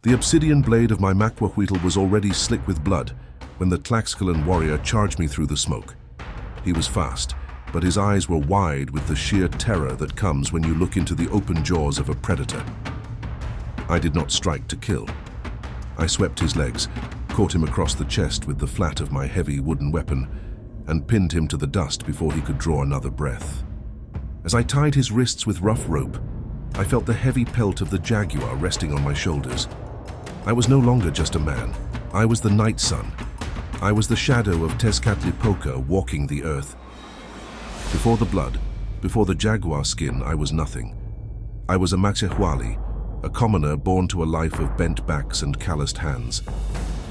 The obsidian blade of my macuahuitl was already slick with blood when the Tlahuiztli warrior charged me through the smoke. He was fast, but his eyes were wide with the sheer terror that comes when you look into the open jaws of a predator. I did not strike to kill. I swept his legs, caught him across the chest with the flat of my heavy wooden weapon, and pinned him to the dust before he could draw another breath. As I tied his wrists with rough rope, I felt the heavy pelt of the jaguar resting on my shoulders. I was no longer just a man. I was the night sun. I was the shadow of Tezcatlipoca walking the earth. Before the blood, before the jaguar skin, I was nothing. I was a macehualli, a commoner born to a life of bent backs and calloused hands.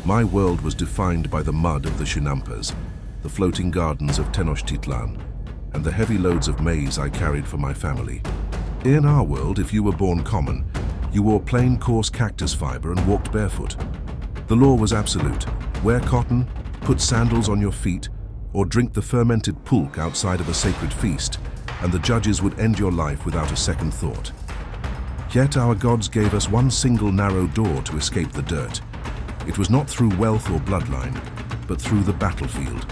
My world was defined by the mud of the Chinampas, the floating gardens of Tenochtitlan, and the heavy loads of maize I carried for my family. In our world, if you were born common, you wore plain coarse cactus fiber and walked barefoot. The law was absolute. Wear cotton, put sandals on your feet, or drink the fermented pulque outside of a sacred feast, and the judges would end your life without a second thought. Yet our gods gave us one single narrow door to escape the dirt. It was not through wealth or bloodline, but through the battlefield.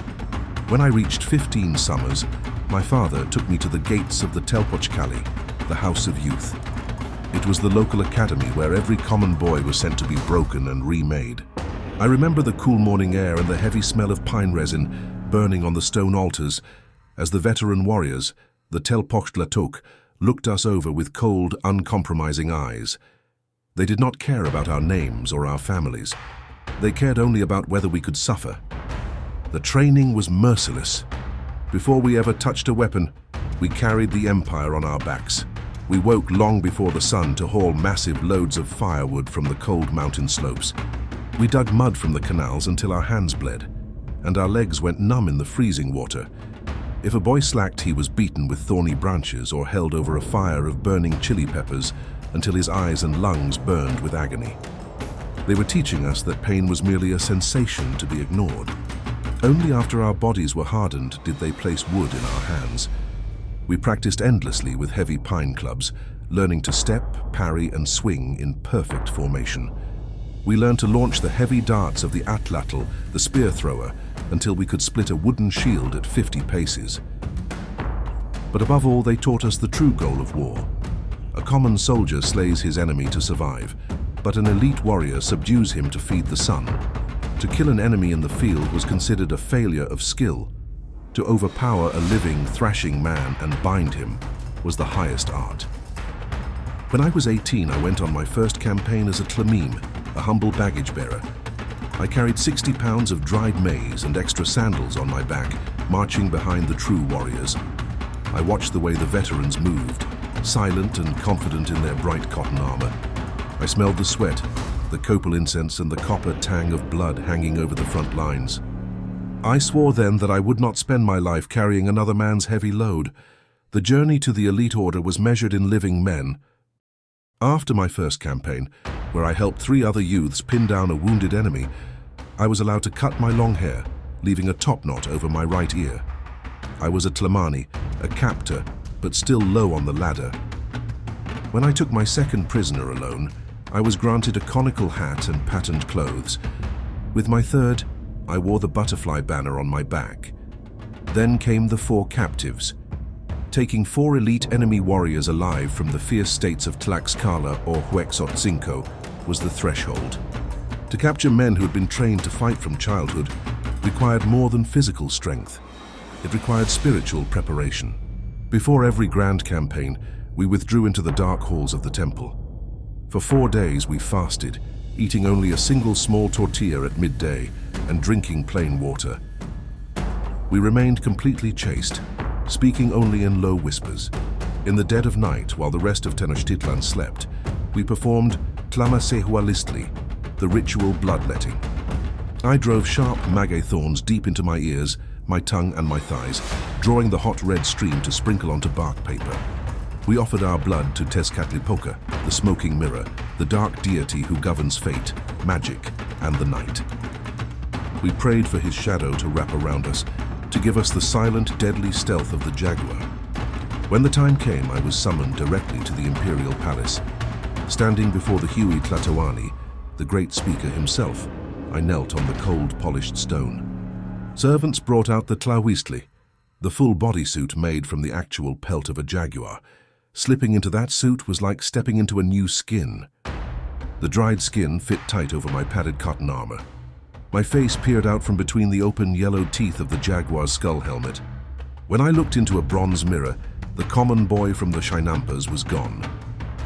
When I reached 15 summers, my father took me to the gates of the Telpochcalli, the House of Youth. It was the local academy where every common boy was sent to be broken and remade. I remember the cool morning air and the heavy smell of pine resin burning on the stone altars as the veteran warriors, the Telpochcalli, looked us over with cold, uncompromising eyes. They did not care about our names or our families. They cared only about whether we could suffer. The training was merciless. Before we ever touched a weapon, we carried the empire on our backs. We woke long before the sun to haul massive loads of firewood from the cold mountain slopes. We dug mud from the canals until our hands bled, and our legs went numb in the freezing water. If a boy slacked, he was beaten with thorny branches or held over a fire of burning chili peppers until his eyes and lungs burned with agony. They were teaching us that pain was merely a sensation to be ignored. Only after our bodies were hardened did they place wood in our hands. We practiced endlessly with heavy pine clubs, learning to step, parry, and swing in perfect formation. We learned to launch the heavy darts of the ocēlōtl, the spear thrower, until we could split a wooden shield at 50 paces. But above all, they taught us the true goal of war. A common soldier slays his enemy to survive, but an elite warrior subdues him to feed the sun. To kill an enemy in the field was considered a failure of skill. To overpower a living, thrashing man and bind him was the highest art. When I was 18, I went on my first campaign as a tlahuiztli, a humble baggage bearer. I carried 60 pounds of dried maize and extra sandals on my back, marching behind the true warriors. I watched the way the veterans moved, silent and confident in their bright cotton armor. I smelled the sweat, the copal incense, and the copper tang of blood hanging over the front lines. I swore then that I would not spend my life carrying another man's heavy load. The journey to the elite order was measured in living men. After my first campaign, where I helped 3 other youths pin down a wounded enemy, I was allowed to cut my long hair, leaving a top knot over my right ear. I was a tlahuiztli, a captor, but still low on the ladder. When I took my second prisoner alone, I was granted a conical hat and patterned clothes. With my third, I wore the butterfly banner on my back. Then came the 4 captives. Taking 4 elite enemy warriors alive from the fierce states of Tlaxcala or Huexotzinco was the threshold. To capture men who had been trained to fight from childhood required more than physical strength. It required spiritual preparation. Before every grand campaign, we withdrew into the dark halls of the temple. For 4 days we fasted, eating only a single small tortilla at midday and drinking plain water. We remained completely chaste, speaking only in low whispers. In the dead of night, while the rest of Tenochtitlan slept, we performed macehualli, the ritual bloodletting. I drove sharp maguey thorns deep into my ears, my tongue and my thighs, drawing the hot red stream to sprinkle onto bark paper. We offered our blood to Tezcatlipoca, the smoking mirror, the dark deity who governs fate, magic, and the night. We prayed for his shadow to wrap around us, to give us the silent, deadly stealth of the jaguar. When the time came, I was summoned directly to the imperial palace. Standing before the Huey Tlatoani, the great speaker himself, I knelt on the cold, polished stone. Servants brought out the tlahuiztli, the full bodysuit made from the actual pelt of a jaguar. Slipping into that suit was like stepping into a new skin. The dried skin fit tight over my padded cotton armor. My face peered out from between the open yellow teeth of the jaguar's skull helmet. When I looked into a bronze mirror, the common boy from the Chinampas was gone.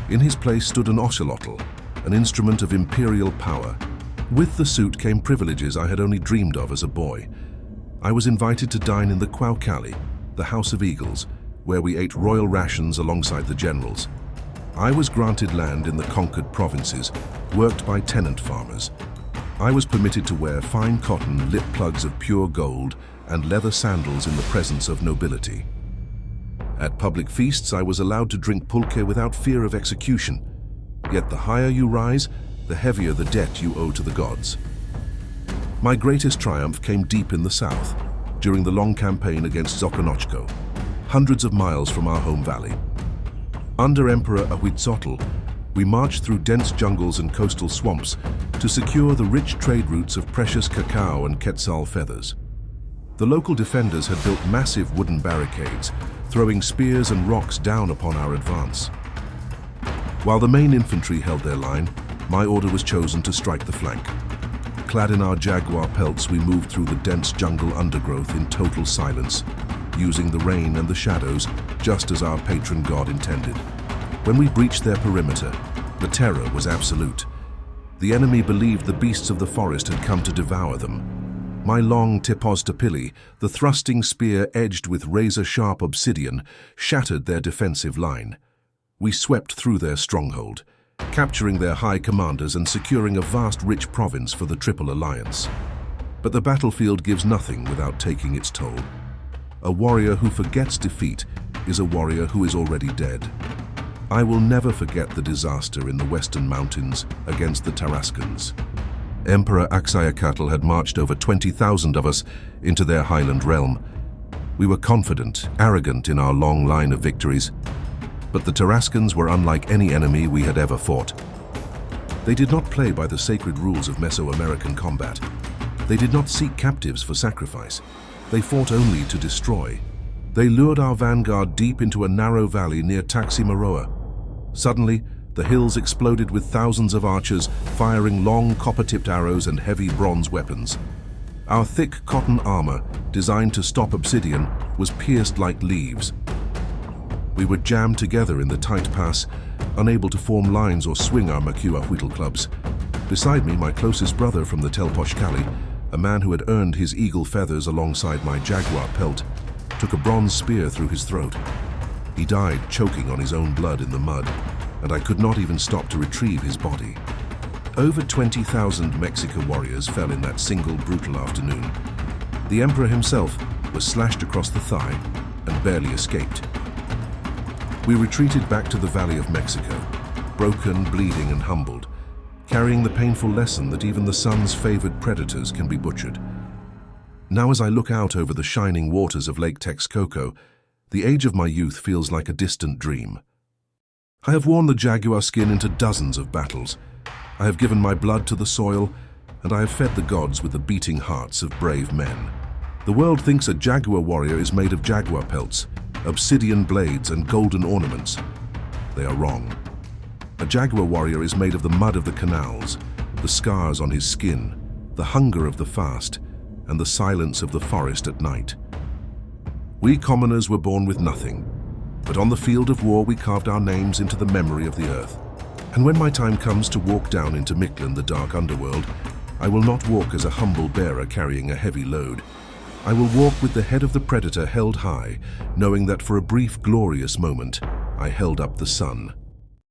In his place stood an ocēlōtl, an instrument of imperial power. With the suit came privileges I had only dreamed of as a boy. I was invited to dine in the Telpochcalli, the House of Eagles, where we ate royal rations alongside the generals. I was granted land in the conquered provinces, worked by tenant farmers. I was permitted to wear fine cotton lip plugs of pure gold and leather sandals in the presence of nobility. At public feasts, I was allowed to drink pulque without fear of execution. Yet the higher you rise, the heavier the debt you owe to the gods. My greatest triumph came deep in the south, during the long campaign against Xoconochco, hundreds of miles from our home valley. Under Emperor Macuahuitl, we marched through dense jungles and coastal swamps to secure the rich trade routes of precious cacao and quetzal feathers. The local defenders had built massive wooden barricades, throwing spears and rocks down upon our advance. While the main infantry held their line, my order was chosen to strike the flank. Clad in our jaguar pelts, we moved through the dense jungle undergrowth in total silence, using the rain and the shadows just as our patron god intended. When we breached their perimeter, the terror was absolute. The enemy believed the beasts of the forest had come to devour them. My long Telpochcalli, the thrusting spear edged with razor-sharp obsidian, shattered their defensive line. We swept through their stronghold, capturing their high commanders and securing a vast rich province for the Triple Alliance. But the battlefield gives nothing without taking its toll. A warrior who forgets defeat is a warrior who is already dead. I will never forget the disaster in the Western Mountains against the Tarascans. Emperor Macuahuitl had marched over 20,000 of us into their highland realm. We were confident, arrogant in our long line of victories. But the Tarascans were unlike any enemy we had ever fought. They did not play by the sacred rules of Mesoamerican combat. They did not seek captives for sacrifice. They fought only to destroy. They lured our vanguard deep into a narrow valley near Taximaroa. Suddenly, the hills exploded with thousands of archers firing long copper-tipped arrows and heavy bronze weapons. Our thick cotton armor, designed to stop obsidian, was pierced like leaves. We were jammed together in the tight pass, unable to form lines or swing our macuahuitl clubs. Beside me, my closest brother from the Telpochcalli, a man who had earned his eagle feathers alongside my jaguar pelt, took a bronze spear through his throat. He died choking on his own blood in the mud, and I could not even stop to retrieve his body. Over 20,000 Mexica warriors fell in that single brutal afternoon. The emperor himself was slashed across the thigh and barely escaped. We retreated back to the Valley of Mexico, broken, bleeding, and humbled, carrying the painful lesson that even the sun's favored predators can be butchered. Now as I look out over the shining waters of Lake Texcoco, the age of my youth feels like a distant dream. I have worn the jaguar skin into dozens of battles. I have given my blood to the soil, and I have fed the gods with the beating hearts of brave men. The world thinks a jaguar warrior is made of jaguar pelts, obsidian blades, and golden ornaments. They are wrong. A jaguar warrior is made of the mud of the canals, the scars on his skin, the hunger of the fast, and the silence of the forest at night. We commoners were born with nothing, but on the field of war we carved our names into the memory of the earth. And when my time comes to walk down into Mictlan, the dark underworld, I will not walk as a humble bearer carrying a heavy load. I will walk with the head of the predator held high, knowing that for a brief, glorious moment, I held up the sun.